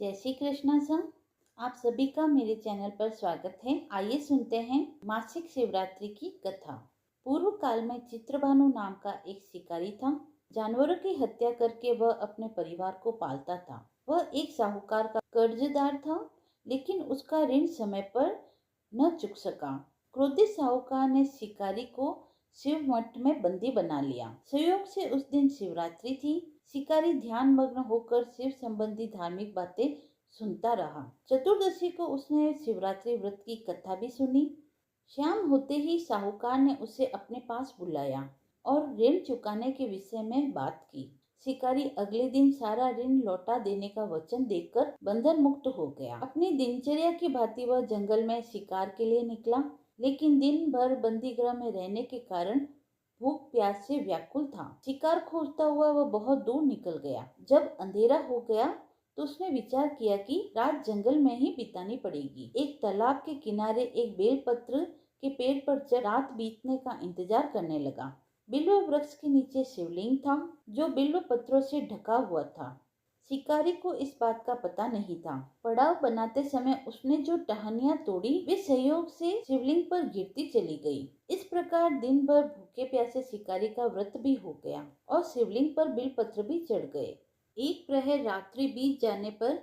जय श्री कृष्णा सर। आप सभी का मेरे चैनल पर स्वागत है। आइए सुनते हैं मासिक शिवरात्रि की कथा। पूर्व काल में चित्रभानु नाम का एक शिकारी था। जानवरों की हत्या करके वह अपने परिवार को पालता था। वह एक साहूकार का कर्जदार था, लेकिन उसका ऋण समय पर न चुक सका। क्रोधित साहूकार ने शिकारी को शिव मठ में बंदी बना लिया। संयोग से उस दिन शिवरात्रि थी। शिकारी ध्यान मग्न होकर शिव संबंधी धार्मिक बातें सुनता रहा। चतुर्दशी को उसने शिवरात्रि व्रत की कथा भी सुनी। शाम होते ही साहूकार ने उसे अपने पास बुलाया और ऋण चुकाने के विषय में बात की। शिकारी अगले दिन सारा ऋण लौटा देने का वचन देकर बंधन मुक्त हो गया। अपनी दिनचर्या की भांति वह जंगल में शिकार के लिए निकला, लेकिन दिन भर बंदी गृह में रहने के कारण भूख प्यास से व्याकुल था। शिकार खोजता हुआ वह बहुत दूर निकल गया। जब अंधेरा हो गया तो उसने विचार किया कि रात जंगल में ही बितानी पड़ेगी। एक तालाब के किनारे एक बेलपत्र के पेड़ पर चढ़ रात बीतने का इंतजार करने लगा। बिल्व वृक्ष के नीचे शिवलिंग था, जो बिल्व पत्रों से ढका हुआ था। शिकारी को इस बात का पता नहीं था। पड़ाव बनाते समय उसने जो टहनियां तोड़ी वे संयोग से शिवलिंग पर गिरती चली गई। इस प्रकार दिन भर भूखे प्यासे शिकारी का व्रत भी हो गया और शिवलिंग पर बिलपत्र भी चढ़ गए। एक प्रहर रात्रि बीत जाने पर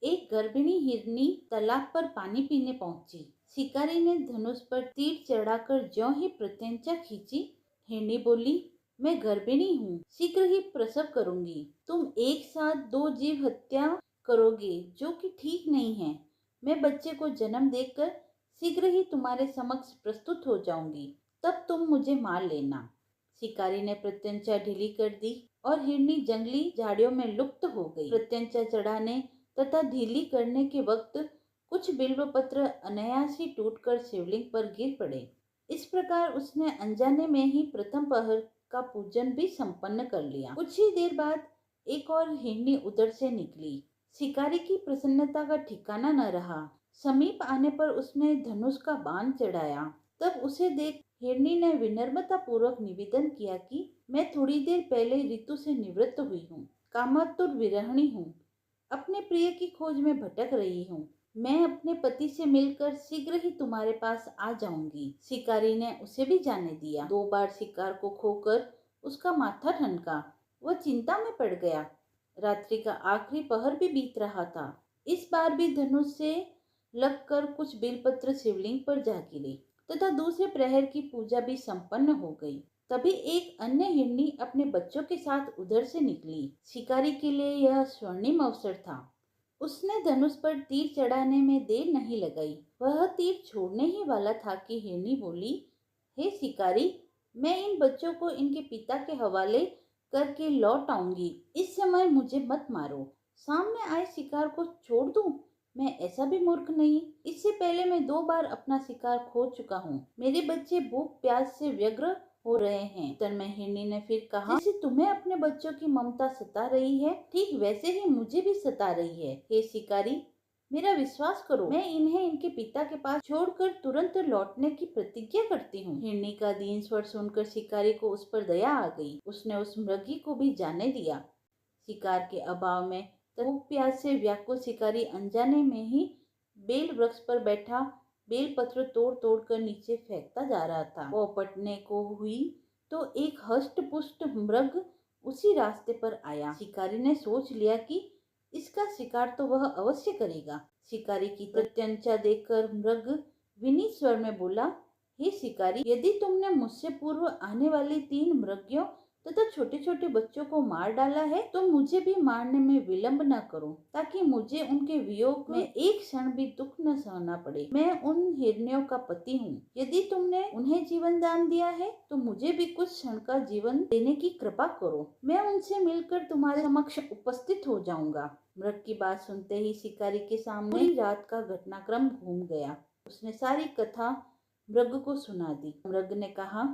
एक गर्भिणी हिरनी तालाब पर पानी पीने पहुंची। शिकारी ने धनुष पर तीर चढ़ाकर ज्यों ही प्रत्यंचा खींची, हिरनी बोली, मैं गर्भिणी हूँ, शीघ्र ही प्रसव करूंगी। तुम एक साथ दो जीव हत्या करोगे, जो कि ठीक नहीं है। मैं बच्चे को जन्म देकर शीघ्र ही तुम्हारे समक्ष प्रस्तुत हो जाऊंगी, तब तुम मुझे मार लेना। शिकारी ने प्रत्यंचा ढीली कर दी और हिरनी जंगली झाड़ियों में लुप्त हो गई। प्रत्यंचा चढ़ाने तथा ढीली करने के वक्त कुछ बिल्व पत्र अनायास ही टूटकर शिवलिंग पर गिर पड़े। इस प्रकार उसने अनजाने में ही प्रथम पहर का पूजन भी संपन्न कर लिया। कुछ ही देर बाद एक और हिरनी उधर से निकली। शिकारी की प्रसन्नता का ठिकाना न रहा। समीप आने पर उसने धनुष का बाण चढ़ाया। तब उसे देख हिरनी ने विनम्रता पूर्वक निवेदन किया कि मैं थोड़ी देर पहले ऋतु से निवृत्त हुई हूँ, कामातुर विरहिणी हूँ, अपने प्रिय की खोज में भटक रही हूँ। मैं अपने पति से मिलकर शीघ्र ही तुम्हारे पास आ जाऊंगी। शिकारी ने उसे भी जाने दिया। 2 बार शिकार को खोकर उसका माथा ठनका। वह चिंता में पड़ गया। रात्रि का आखिरी पहर भी बीत रहा था। इस बार भी धनुष से लगकर कुछ बेलपत्र शिवलिंग पर जा गिरे तथा दूसरे प्रहर की पूजा भी संपन्न हो गई। तभी एक अन्य हिरनी अपने बच्चों के साथ उधर से निकली। शिकारी के लिए यह स्वर्णिम अवसर था। उसने धनुष पर तीर चढ़ाने में देर नहीं लगाई। वह तीर छोड़ने ही वाला था कि हिरनी बोली, हे शिकारी, मैं इन बच्चों को इनके पिता के हवाले करके लौट आऊंगी। इस समय मुझे मत मारो। सामने आए शिकार को छोड़ दूं? मैं ऐसा भी मूर्ख नहीं। इससे पहले मैं 2 बार अपना शिकार खो चुका हूँ। मेरे बच्चे भूख प्यास से व्यग्र हो रहे हैं। उत्तर में हिरनी ने फिर कहा, जैसे तुम्हें अपने बच्चों की ममता सता रही है, ठीक वैसे ही मुझे भी सता रही है। हे शिकारी, मेरा विश्वास करो, मैं इन्हें इनके पिता के पास छोड़कर तुरंत लौटने की प्रतिज्ञा करती हूँ। हिरनी का दीन स्वर सुनकर शिकारी को उस पर दया आ गई। उसने उस मृगी को भी जाने दिया। शिकार के अभाव में भूख प्यास से व्याकुल शिकारी अनजाने में ही बेल वृक्ष पर बैठा बेल पत्र तोड़ तोड़ कर नीचे फेंकता जा रहा था। वो पटने को हुई तो एक हष्ट पुष्ट मृग उसी रास्ते पर आया। शिकारी ने सोच लिया कि इसका शिकार तो वह अवश्य करेगा। शिकारी की प्रत्यंचा देखकर मृग विनीत स्वर में बोला, हे शिकारी, यदि तुमने मुझसे पूर्व आने वाली 3 मृगियों तथा छोटे छोटे बच्चों को मार डाला है, तो मुझे भी मारने में विलंब न करो, ताकि मुझे उनके वियोग में एक क्षण भी दुख न सहना पड़े। मैं उन हिरनियों का पति हूँ। यदि तुमने उन्हें जीवन दान दिया है, तो मुझे भी कुछ क्षण का जीवन देने की कृपा करो। मैं उनसे मिलकर तुम्हारे समक्ष उपस्थित हो जाऊंगा। मृग की बात सुनते ही शिकारी के सामने पूरी रात का घटनाक्रम घूम गया। उसने सारी कथा मृग को सुना दी। मृग ने कहा,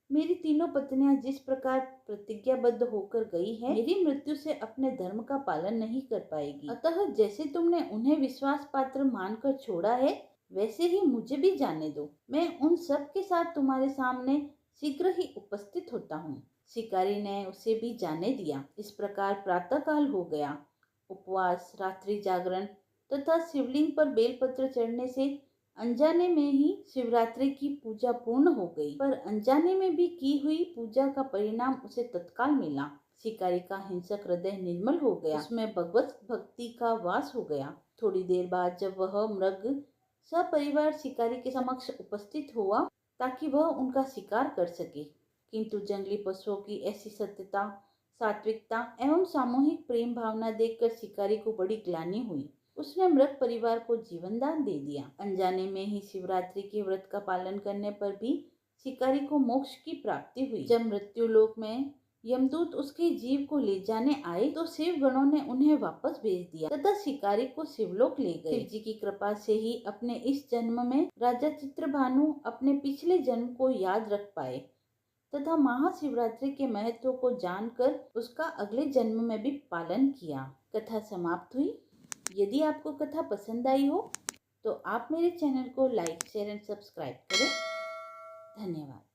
मेरी तीनों पत्नियां जिस प्रकार प्रतिज्ञाबद्ध होकर गई है, मेरी मृत्यु से अपने धर्म का पालन नहीं कर पाएगी। अतः जैसे तुमने उन्हें विश्वास पात्र मानकर छोड़ा है, वैसे ही मुझे भी जाने दो। मैं उन सब के साथ तुम्हारे सामने शीघ्र ही उपस्थित होता हूँ। शिकारी ने उसे भी जाने दिया। इस प्रकार प्रातःकाल हो गया। उपवास, रात्रि जागरण तथा शिवलिंग पर बेलपत्र चढ़ने से अनजाने में ही शिवरात्रि की पूजा पूर्ण हो गई। पर अनजाने में भी की हुई पूजा का परिणाम उसे तत्काल मिला। शिकारी का हिंसक हृदय निर्मल हो गया, उसमें भगवत भक्ति का वास हो गया। थोड़ी देर बाद जब वह मृग सपरिवार शिकारी के समक्ष उपस्थित हुआ ताकि वह उनका शिकार कर सके, किंतु जंगली पशुओं की ऐसी सत्यता, सात्विकता एवं सामूहिक प्रेम भावना देखकर शिकारी को बड़ी ग्लानि हुई। उसने मृग परिवार को जीवन दान दे दिया। अनजाने में ही शिवरात्रि के व्रत का पालन करने पर भी शिकारी को मोक्ष की प्राप्ति हुई। जब मृत्यु लोक में यमदूत उसके जीव को ले जाने आए तो शिव गणों ने उन्हें वापस भेज दिया तथा शिकारी को शिवलोक ले गए। शिव जी की कृपा से ही अपने इस जन्म में राजा चित्रभानु अपने पिछले जन्म को याद रख पाए तथा महाशिवरात्रि के महत्व को जानकर उसका अगले जन्म में भी पालन किया। कथा समाप्त हुई। यदि आपको कथा पसंद आई हो तो आप मेरे चैनल को लाइक, शेयर एंड सब्सक्राइब करें। धन्यवाद।